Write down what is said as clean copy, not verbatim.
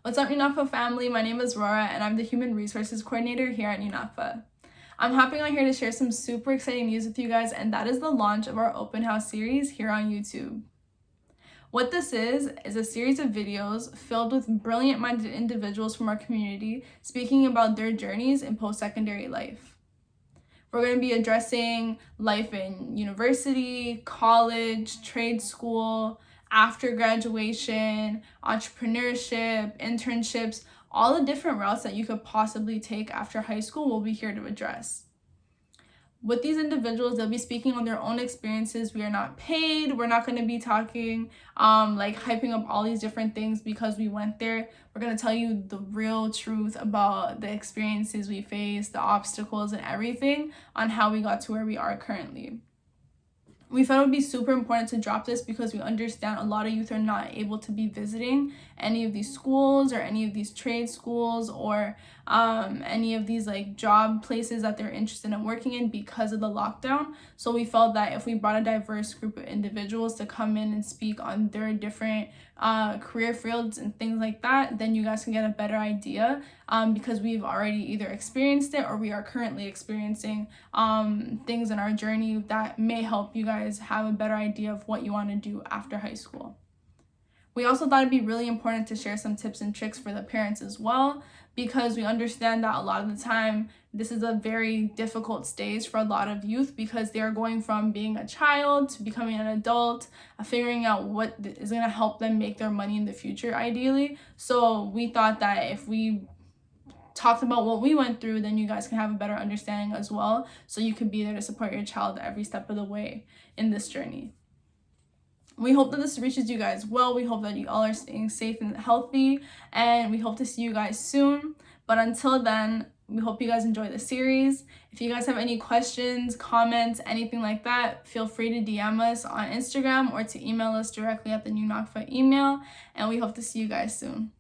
What's up, Nakfa family? My name is Rora, and I'm the Human Resources Coordinator here at Nakfa. I'm hopping on here to share some super exciting news with you guys, and that is the launch of our open house series here on YouTube. What this is a series of videos filled with brilliant-minded individuals from our community speaking about their journeys in post-secondary life. We're going to be addressing life in university, college, trade school, after graduation, entrepreneurship, internships, all the different routes that you could possibly take after high school we'll be here to address. With these individuals, they'll be speaking on their own experiences. We are not paid. We're not going to be talking, hyping up all these different things because we went there. We're going to tell you the real truth about the experiences we faced, the obstacles and everything on how we got to where we are currently. We thought it would be super important to drop this because we understand a lot of youth are not able to be visiting any of these schools or any of these trade schools or any of these job places that they're interested in working in because of the lockdown. So we felt that if we brought a diverse group of individuals to come in and speak on their different career fields and things like that, then you guys can get a better idea because we've already either experienced it or we are currently experiencing things in our journey that may help you guys have a better idea of what you want to do after high school. We also thought it'd be really important to share some tips and tricks for the parents as well, because we understand that a lot of the time this is a very difficult stage for a lot of youth because they are going from being a child to becoming an adult, figuring out what is going to help them make their money in the future ideally. So we thought that if we talked about what we went through, then you guys can have a better understanding as well, so you can be there to support your child every step of the way in this journey. We hope that this reaches you guys well. We hope that you all are staying safe and healthy, and we hope to see you guys soon. But until then, we hope you guys enjoy the series. If you guys have any questions, comments, anything like that, feel free to DM us on Instagram or to email us directly at the new Nakfa email, and we hope to see you guys soon.